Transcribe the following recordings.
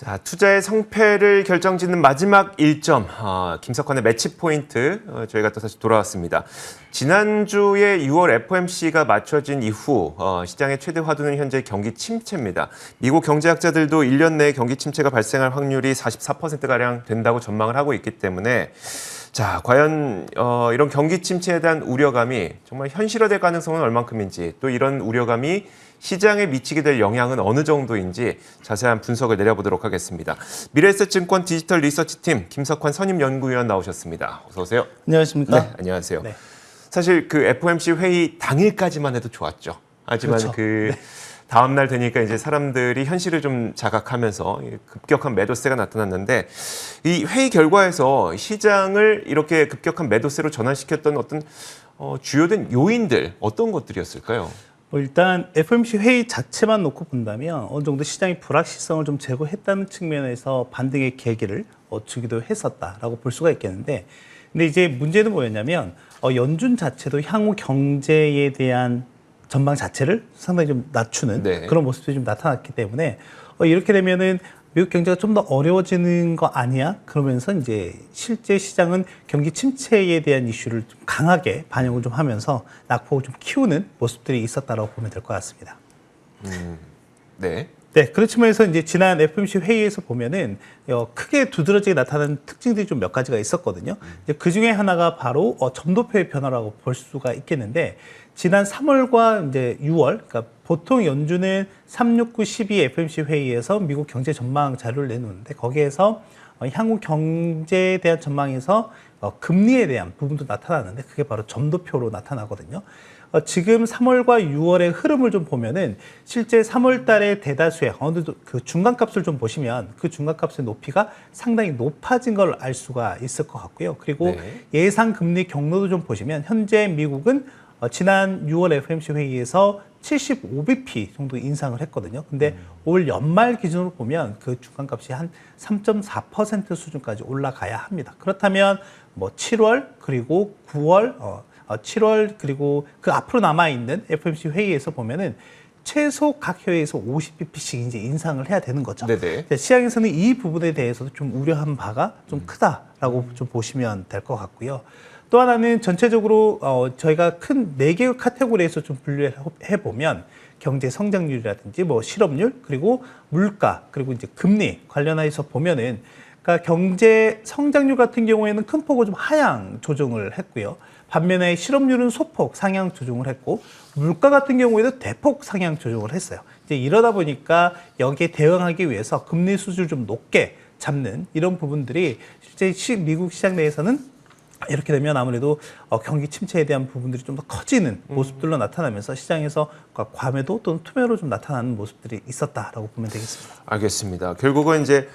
자, 투자의 성패를 결정짓는 마지막 1점, 김석환의 매치 포인트 저희가 또 다시 돌아왔습니다. 지난주에 6월 FOMC가 맞춰진 이후 시장의 최대 화두는 현재 경기 침체입니다. 미국 경제학자들도 1년 내에 경기 침체가 발생할 확률이 44%가량 된다고 전망을 하고 있기 때문에 자, 과연 이런 경기 침체에 대한 우려감이 정말 현실화될 가능성은 얼만큼인지, 또 이런 우려감이 시장에 미치게 될 영향은 어느 정도인지 자세한 분석을 내려보도록 하겠습니다. 미래에셋증권 디지털 리서치팀 김석환 선임연구위원 나오셨습니다. 어서 오세요. 안녕하십니까? 네, 안녕하세요. 네. 사실 그 FOMC 회의 당일까지만 해도 좋았죠. 하지만 그렇죠. 다음 날 되니까 이제 사람들이 현실을 좀 자각하면서 급격한 매도세가 나타났는데, 이 회의 결과에서 시장을 이렇게 급격한 매도세로 전환시켰던 어떤 주요된 요인들, 어떤 것들이었을까요? 일단 FOMC 회의 자체만 놓고 본다면 어느 정도 시장의 불확실성을 좀 제거했다는 측면에서 반등의 계기를 주기도 했었다라고 볼 수가 있겠는데, 근데 이제 문제는 뭐였냐면 연준 자체도 향후 경제에 대한 전망 자체를 상당히 좀 낮추는 그런 모습들이 좀 나타났기 때문에 이렇게 되면은 미국 경제가 좀 더 어려워지는 거 아니야? 그러면서 이제 실제 시장은 경기 침체에 대한 이슈를 좀 강하게 반영을 좀 하면서 낙폭을 좀 키우는 모습들이 있었다라고 보면 될 것 같습니다. 네. 네, 그런 측면에서 이제 지난 FOMC 회의에서 보면은 크게 두드러지게 나타나는 특징들이 좀 몇 가지가 있었거든요. 이제 그 중에 하나가 바로 점도표의 변화라고 볼 수가 있겠는데, 지난 3월과 이제 6월, 그러니까 보통 연준은 3, 6, 9, 12 FOMC 회의에서 미국 경제 전망 자료를 내놓는데, 거기에서 향후 경제에 대한 전망에서 금리에 대한 부분도 나타나는데, 그게 바로 점도표로 나타나거든요. 지금 3월과 6월의 흐름을 좀 보면은 실제 3월 달에 대다수의 어느 정도 그 중간값을 좀 보시면 그 중간값의 높이가 상당히 높아진 걸 알 수가 있을 것 같고요. 그리고 예상 금리 경로도 좀 보시면 현재 미국은 지난 6월 FOMC 회의에서 75bp 정도 인상을 했거든요. 근데 올 연말 기준으로 보면 그 중간값이 한 3.4% 수준까지 올라가야 합니다. 그렇다면 뭐 7월 그리고 9월 7월 그리고 그 앞으로 남아있는 FOMC 회의에서 보면은 최소 각 회의에서 50bp씩 이제 인상을 해야 되는 거죠. 시장에서는 이 부분에 대해서도 좀 우려한 바가 좀 크다라고 좀 보시면 될 것 같고요. 또 하나는 전체적으로 저희가 큰 4개의 카테고리에서 좀 분류해 보면 경제 성장률이라든지 뭐 실업률 그리고 물가 그리고 이제 금리 관련해서 보면은, 그러니까 경제 성장률 같은 경우에는 큰 폭으로 좀 하향 조정을 했고요. 반면에 실업률은 소폭 상향 조정을 했고, 물가 같은 경우에도 대폭 상향 조정을 했어요. 이제 이러다 보니까 여기에 대응하기 위해서 금리 수준을 좀 높게 잡는 이런 부분들이 실제 미국 시장 내에서는 이렇게 되면 아무래도 경기 침체에 대한 부분들이 좀 더 커지는 모습들로 나타나면서 시장에서 과매도 또는 투매로 좀 나타나는 모습들이 있었다라고 보면 되겠습니다. 알겠습니다. 결국은 이제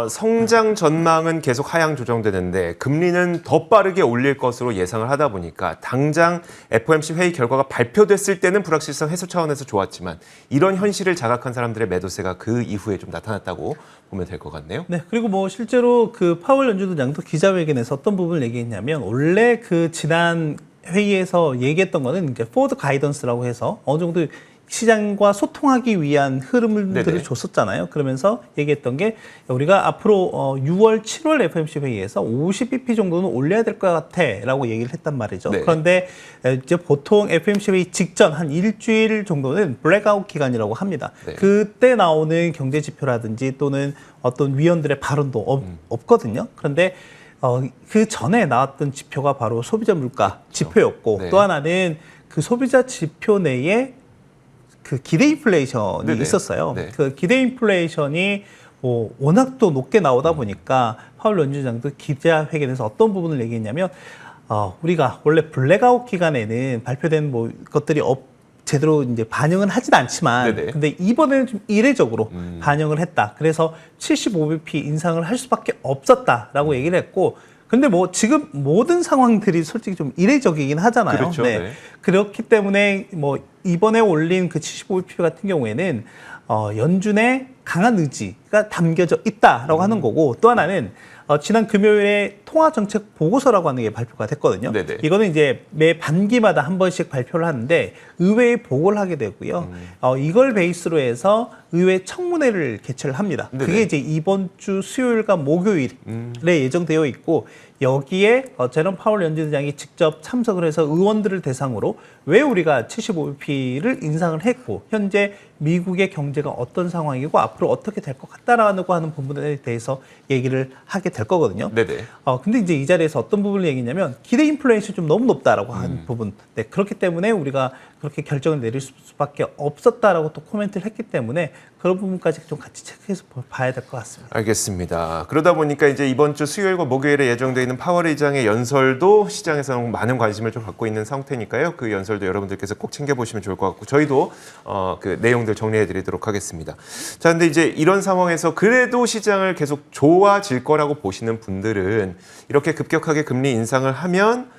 성장 전망은 계속 하향 조정되는데 금리는 더 빠르게 올릴 것으로 예상을 하다 보니까 당장 FOMC 회의 결과가 발표됐을 때는 불확실성 해소 차원에서 좋았지만, 이런 현실을 자각한 사람들의 매도세가 그 이후에 좀 나타났다고 보면 될 것 같네요. 네, 그리고 뭐 실제로 그 파월 연준의장도 기자회견에서 어떤 부분을 얘기했냐면, 원래 그 지난 회의에서 얘기했던 거는 이제 포워드 가이던스라고 해서 어느 정도 시장과 소통하기 위한 흐름들을 줬었잖아요. 그러면서 얘기했던 게, 우리가 앞으로 6월, 7월 FOMC 회의에서 50bp 정도는 올려야 될 것 같아라고 얘기를 했단 말이죠. 그런데 이제 보통 FOMC 회의 직전 한 일주일 정도는 블랙아웃 기간이라고 합니다. 그때 나오는 경제 지표라든지 또는 어떤 위원들의 발언도 없거든요. 그런데 그 전에 나왔던 지표가 바로 소비자 물가 지표였고, 또 하나는 그 소비자 지표 내에 그 기대 인플레이션이 있었어요. 그 기대 인플레이션이 뭐 워낙 또 높게 나오다 보니까 파월 연준장도 기자회견에서 어떤 부분을 얘기했냐면, 우리가 원래 블랙아웃 기간에는 발표된 뭐 것들이 제대로 이제 반영은 하진 않지만, 근데 이번에는 좀 이례적으로 반영을 했다. 그래서 75bp 인상을 할 수밖에 없었다라고 얘기를 했고, 근데 뭐 지금 모든 상황들이 솔직히 좀 이례적이긴 하잖아요. 그렇죠. 그렇기 때문에 뭐 이번에 올린 그 75bp 같은 경우에는 연준의 강한 의지가 담겨져 있다라고 하는 거고, 또 하나는 지난 금요일에 통화정책 보고서라고 하는 게 발표가 됐거든요. 네네. 이거는 이제 매 반기마다 한 번씩 발표를 하는데 의회에 보고를 하게 되고요. 이걸 베이스로 해서 의회 청문회를 개최를 합니다. 네네. 그게 이제 이번 주 수요일과 목요일에 예정되어 있고, 여기에 제롬 파월 연준의장이 직접 참석을 해서 의원들을 대상으로 왜 우리가 75bp를 인상을 했고 현재 미국의 경제가 어떤 상황이고 앞으로 어떻게 될 것 같다라고 하는 부분에 대해서 얘기를 하게 될 거거든요. 네네. 근데 이제 이 자리에서 어떤 부분을 얘기냐면 기대 인플레이션이 좀 너무 높다라고 하는 부분. 네, 그렇기 때문에 우리가 그렇게 결정을 내릴 수밖에 없었다라고 또 코멘트를 했기 때문에 그런 부분까지 좀 같이 체크해서 봐야 될 것 같습니다. 알겠습니다. 그러다 보니까 이제 이번 주 수요일과 목요일에 예정되어 있는 파월 의장의 연설도 시장에서는 많은 관심을 좀 갖고 있는 상태니까요. 그 연설도 여러분들께서 꼭 챙겨보시면 좋을 것 같고 저희도 그 내용들 정리해드리도록 하겠습니다. 자, 근데 이제 이런 상황에서 그래도 시장을 계속 좋아질 거라고 보시는 분들은 이렇게 급격하게 금리 인상을 하면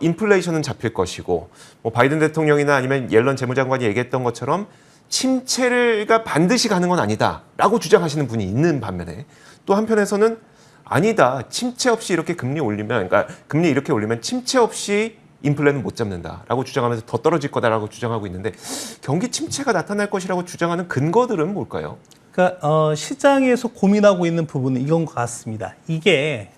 인플레이션은 잡힐 것이고 뭐 바이든 대통령이나 아니면 옐런 재무장관이 얘기했던 것처럼 침체가 반드시 가는 건 아니다라고 주장하시는 분이 있는 반면에 또 한편에서는 아니다. 침체 없이 이렇게 금리 올리면 그러니까 금리 이렇게 올리면 침체 없이 인플레는 못 잡는다라고 주장하면서 더 떨어질 거다라고 주장하고 있는데 경기 침체가 나타날 것이라고 주장하는 근거들은 뭘까요? 그러니까 시장에서 고민하고 있는 부분은 이건 것 같습니다. 이게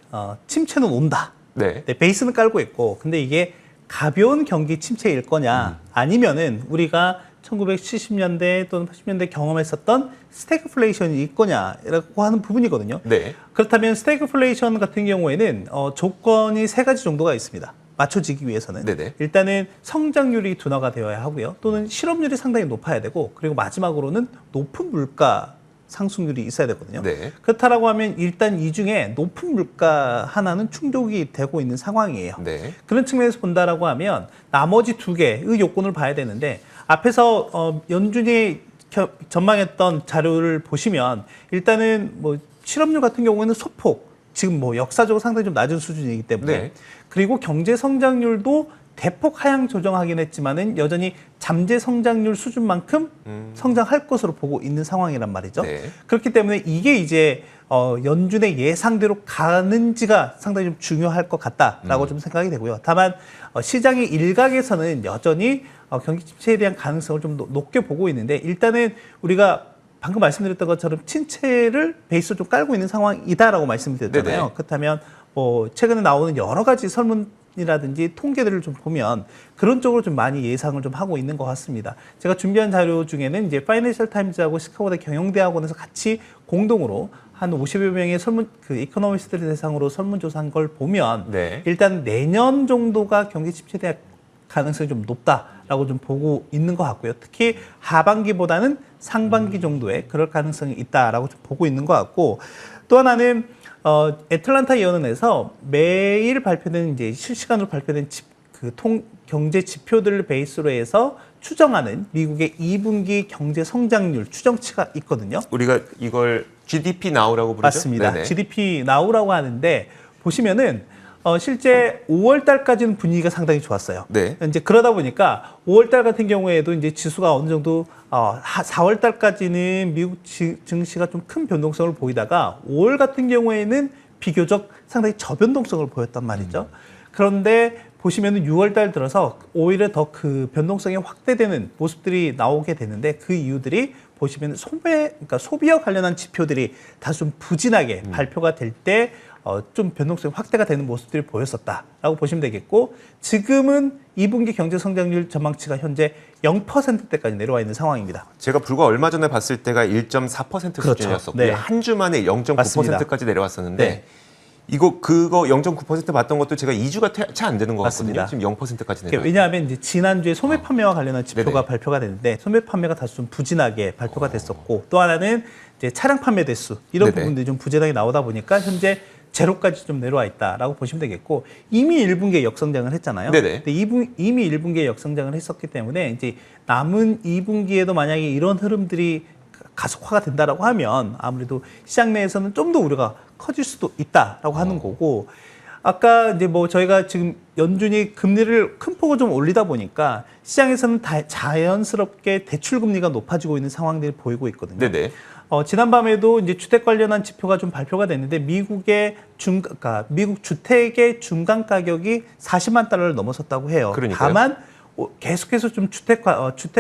침체는 온다. 네. 네, 베이스는 깔고 있고, 근데 이게 가벼운 경기 침체일 거냐, 아니면은 우리가 1970년대 또는 80년대 경험했었던 스태그플레이션이 있거냐라고 하는 부분이거든요. 네. 그렇다면 스태그플레이션 같은 경우에는 조건이 세 가지 정도가 있습니다. 맞춰지기 위해서는 네네. 일단은 성장률이 둔화가 되어야 하고요. 또는 실업률이 상당히 높아야 되고, 그리고 마지막으로는 높은 물가 상승률이 있어야 되거든요. 네. 그렇다라고 하면 일단 이 중에 높은 물가 하나는 충족이 되고 있는 상황이에요. 네. 그런 측면에서 본다라고 하면 나머지 두 개의 요건을 봐야 되는데, 앞에서 연준이 전망했던 자료를 보시면 일단은 뭐 실업률 같은 경우에는 소폭 지금 뭐 역사적으로 상당히 좀 낮은 수준이기 때문에 네. 그리고 경제 성장률도 대폭 하향 조정하긴 했지만은 여전히 잠재 성장률 수준만큼 성장할 것으로 보고 있는 상황이란 말이죠. 네. 그렇기 때문에 이게 이제 연준의 예상대로 가는지가 상당히 좀 중요할 것 같다라고 좀 생각이 되고요. 다만 시장의 일각에서는 여전히 경기 침체에 대한 가능성을 좀 높게 보고 있는데, 일단은 우리가 방금 말씀드렸던 것처럼 침체를 베이스로 좀 깔고 있는 상황이다라고 말씀드렸잖아요. 네네. 그렇다면 뭐 최근에 나오는 여러 가지 설문이라든지 통계들을 좀 보면 그런 쪽으로 좀 많이 예상을 좀 하고 있는 것 같습니다. 제가 준비한 자료 중에는 이제 파이낸셜 타임즈하고 시카고대 경영대학원에서 같이 공동으로 한 50여 명의 이코노미스트를 대상으로 설문조사한 걸 보면 네. 일단 내년 정도가 경기 침체에 대한 가능성이 좀 높다라고 좀 보고 있는 것 같고요. 특히 하반기보다는 상반기 정도에 그럴 가능성이 있다라고 좀 보고 있는 것 같고, 또 하나는 애틀란타 연은에서 매일 발표되는 이제 실시간으로 발표된 경제 지표들을 베이스로 해서 추정하는 미국의 2분기 경제 성장률 추정치가 있거든요. 우리가 이걸 GDP Now라고 부르죠? 맞습니다. 네네. GDP Now라고 하는데 보시면은 실제 5월 달까지는 분위기가 상당히 좋았어요. 네. 이제 그러다 보니까 5월 달 같은 경우에도 이제 지수가 어느 정도 4월 달까지는 미국 증시가 좀 큰 변동성을 보이다가 5월 같은 경우에는 비교적 상당히 저변동성을 보였단 말이죠. 그런데 보시면은 6월 달 들어서 오히려 더 그 변동성이 확대되는 모습들이 나오게 되는데, 그 이유들이 보시면 그러니까 소비와 관련한 지표들이 다소 좀 부진하게 발표가 될 때 좀 변동성이 확대가 되는 모습들이 보였었다라고 보시면 되겠고, 지금은 2분기 경제 성장률 전망치가 현재 0%대까지 내려와 있는 상황입니다. 제가 불과 얼마 전에 봤을 때가 1.4% 그렇죠. 수준이었었고 네. 한 주 만에 0.9%까지 내려왔었는데 네. 그거 0.9% 봤던 것도 제가 2주가 채 안 되는 것 같거든요. 맞습니다. 지금 0%까지 내려. 왜냐하면 이제 지난주에 소매 판매와 관련한 지표가 네네. 발표가 됐는데, 소매 판매가 다소 좀 부진하게 발표가 됐었고, 또 하나는 이제 차량 판매 대수 이런 네네. 부분들이 좀 부진하게 나오다 보니까 현재 제로까지 좀 내려와 있다라고 보시면 되겠고, 이미 1분기에 역성장을 했잖아요. 네네. 근데 이미 1분기에 역성장을 했었기 때문에 이제 남은 2분기에도 만약에 이런 흐름들이 가속화가 된다라고 하면 아무래도 시장 내에서는 좀 더 우려가 커질 수도 있다라고 하는 거고, 아까 이제 뭐 저희가 지금 연준이 금리를 큰 폭으로 좀 올리다 보니까 시장에서는 자연스럽게 대출 금리가 높아지고 있는 상황들이 보이고 있거든요. 네네. 지난밤에도 이제 주택 관련한 지표가 좀 발표가 됐는데 그러니까 미국 주택의 중간 가격이 40만 달러를 넘어섰다고 해요. 그러니까요. 다만 계속해서 좀 주택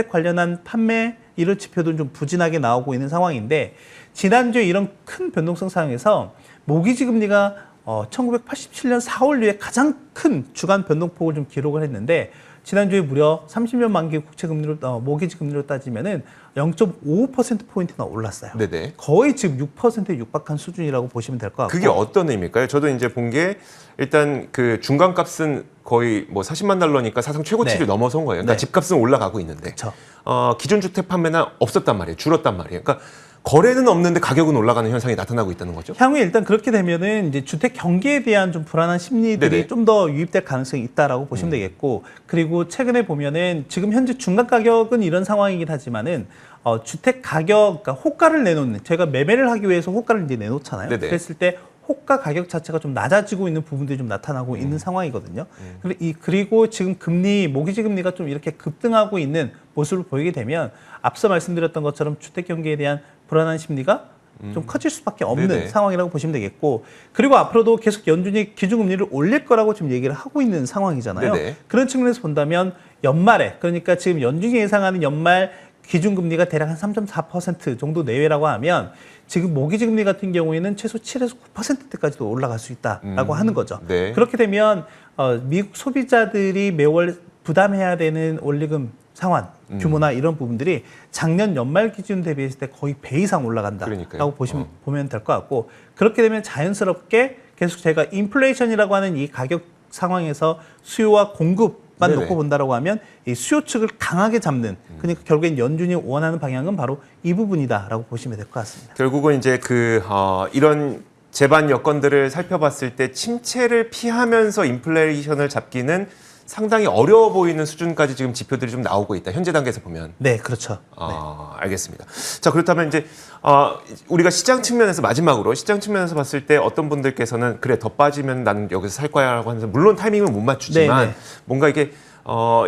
관련한 판매 이런 지표도 좀 부진하게 나오고 있는 상황인데 지난주에 이런 큰 변동성 상황에서 모기지 금리가 1987년 4월 이후에 가장 큰 주간 변동폭을 좀 기록을 했는데 지난주에 무려 30년 만기 국채 금리로 모기지 금리로 따지면은 0.55%포인트나 올랐어요. 네네. 거의 지금 6%에 육박한 수준이라고 보시면 될 것 같고. 그게 어떤 의미일까요? 저도 이제 본 게 일단 그 중간값은 거의 뭐 40만 달러니까 사상 최고치를 네. 넘어선 거예요. 그러니까 네. 집값은 올라가고 있는데 그쵸. 기존 주택 판매는 없었단 말이에요. 줄었단 말이에요. 그러니까 거래는 없는데 가격은 올라가는 현상이 나타나고 있다는 거죠. 향후에 일단 그렇게 되면은 이제 주택 경기에 대한 좀 불안한 심리들이 네네. 좀 더 유입될 가능성이 있다라고 보시면 되겠고, 그리고 최근에 보면은 지금 현재 중간 가격은 이런 상황이긴 하지만은 주택 가격, 그러니까 호가를 내놓는, 저희가 매매를 하기 위해서 호가를 이제 내놓잖아요. 네네. 그랬을 때 호가 가격 자체가 좀 낮아지고 있는 부분들이 좀 나타나고 있는 상황이거든요. 그리고 지금 모기지 금리가 좀 이렇게 급등하고 있는 모습을 보이게 되면 앞서 말씀드렸던 것처럼 주택 경기에 대한 불안한 심리가 좀 커질 수밖에 없는 네네. 상황이라고 보시면 되겠고, 그리고 앞으로도 계속 연준이 기준금리를 올릴 거라고 지금 얘기를 하고 있는 상황이잖아요. 네네. 그런 측면에서 본다면 연말에, 그러니까 지금 연준이 예상하는 연말 기준금리가 대략 한 3.4% 정도 내외라고 하면 지금 모기지 금리 같은 경우에는 최소 7에서 9%대까지도 올라갈 수 있다라고 하는 거죠. 네. 그렇게 되면 미국 소비자들이 매월 부담해야 되는 원리금 상환 규모나 이런 부분들이 작년 연말 기준 대비했을 때 거의 배 이상 올라간다라고 그러니까요. 보면 될 것 같고, 그렇게 되면 자연스럽게 계속 제가 인플레이션이라고 하는 이 가격 상황에서 수요와 공급만 네네. 놓고 본다라고 하면 이 수요 측을 강하게 잡는, 그러니까 결국엔 연준이 원하는 방향은 바로 이 부분이다라고 보시면 될 것 같습니다. 결국은 이제 이런 재반 여건들을 살펴봤을 때 침체를 피하면서 인플레이션을 잡기는 상당히 어려워 보이는 수준까지 지금 지표들이 좀 나오고 있다. 현재 단계에서 보면. 네, 그렇죠. 알겠습니다. 자, 그렇다면 이제 우리가 시장 측면에서 마지막으로 시장 측면에서 봤을 때 어떤 분들께서는 그래 더 빠지면 나는 여기서 살 거야라고 하면서 물론 타이밍은 못 맞추지만 네네. 뭔가 이게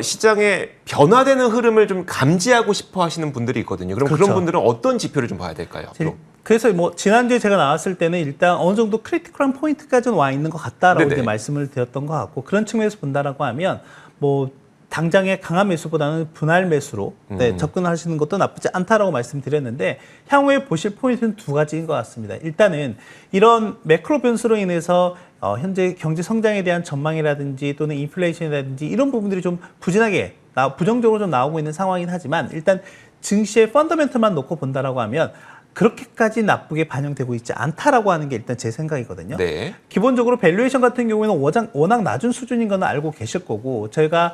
시장의 변화되는 흐름을 좀 감지하고 싶어 하시는 분들이 있거든요. 그럼 그렇죠. 그런 분들은 어떤 지표를 좀 봐야 될까요? 앞으로? 그래서 뭐 지난주에 제가 나왔을 때는 일단 어느 정도 크리티컬한 포인트까지는 와 있는 것 같다라고 네네. 이제 말씀을 드렸던 것 같고, 그런 측면에서 본다라고 하면 뭐 당장의 강한 매수보다는 분할 매수로 접근하시는 것도 나쁘지 않다라고 말씀드렸는데, 향후에 보실 포인트는 두 가지인 것 같습니다. 일단은 이런 매크로 변수로 인해서 현재 경제 성장에 대한 전망이라든지 또는 인플레이션이라든지 이런 부분들이 좀 부진하게 부정적으로 좀 나오고 있는 상황이긴 하지만, 일단 증시의 펀더멘털만 놓고 본다라고 하면 그렇게까지 나쁘게 반영되고 있지 않다라고 하는 게 일단 제 생각이거든요. 네. 기본적으로 밸류에이션 같은 경우에는 워낙 낮은 수준인 건 알고 계실 거고, 저희가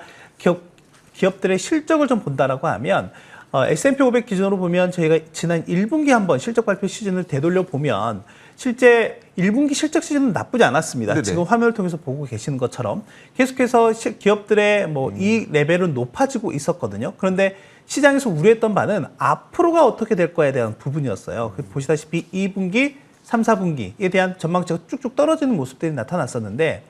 기업들의 실적을 좀 본다라고 하면 S&P 500 기준으로 보면 저희가 지난 1분기 한번 실적 발표 시즌을 되돌려 보면 실제 1분기 실적 시즌은 나쁘지 않았습니다. 네네. 지금 화면을 통해서 보고 계시는 것처럼 계속해서 기업들의 이 레벨은 높아지고 있었거든요. 그런데 시장에서 우려했던 바는 앞으로가 어떻게 될 거에 대한 부분이었어요. 보시다시피 2분기, 3, 4분기에 대한 전망치가 쭉쭉 떨어지는 모습들이 나타났었는데,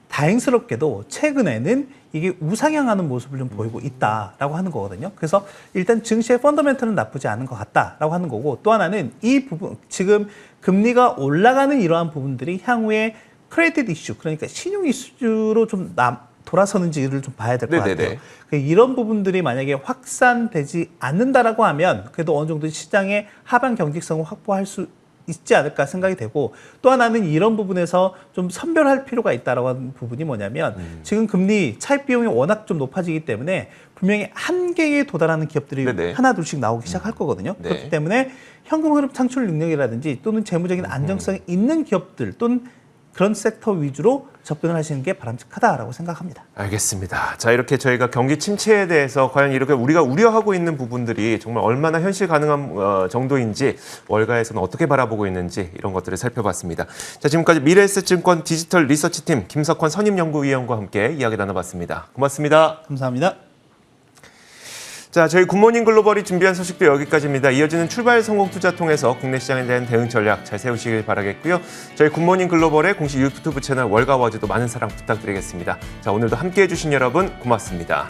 다행스럽게도 최근에는 이게 우상향하는 모습을 좀 보이고 있다라고 하는 거거든요. 그래서 일단 증시의 펀더멘털은 나쁘지 않은 것 같다라고 하는 거고, 또 하나는 이 부분, 지금 금리가 올라가는 이러한 부분들이 향후에 크레딧 이슈, 그러니까 신용 이슈로 좀 돌아서는지를 좀 봐야 될 것 같아요. 이런 부분들이 만약에 확산되지 않는다라고 하면 그래도 어느 정도 시장의 하방 경직성을 확보할 수 있지 않을까 생각이 되고, 또 하나는 이런 부분에서 좀 선별할 필요가 있다라고 하는 부분이 뭐냐면 지금 금리 차입 비용이 워낙 좀 높아지기 때문에 분명히 한계에 도달하는 기업들이 네네. 하나 둘씩 나오기 시작할 거거든요. 네. 그렇기 때문에 현금 흐름 창출 능력이라든지 또는 재무적인 안정성이 있는 기업들 또는 그런 섹터 위주로 접근을 하시는 게 바람직하다라고 생각합니다. 알겠습니다. 자, 이렇게 저희가 경기 침체에 대해서 과연 이렇게 우리가 우려하고 있는 부분들이 정말 얼마나 현실 가능한 정도인지, 월가에서는 어떻게 바라보고 있는지 이런 것들을 살펴봤습니다. 자, 지금까지 미래에셋증권 디지털 리서치팀 김석환 선임연구위원과 함께 이야기 나눠봤습니다. 고맙습니다. 감사합니다. 자, 저희 굿모닝 글로벌이 준비한 소식도 여기까지입니다. 이어지는 출발 성공 투자 통해서 국내 시장에 대한 대응 전략 잘 세우시길 바라겠고요. 저희 굿모닝 글로벌의 공식 유튜브 채널 월가워즈도 많은 사랑 부탁드리겠습니다. 자, 오늘도 함께해 주신 여러분 고맙습니다.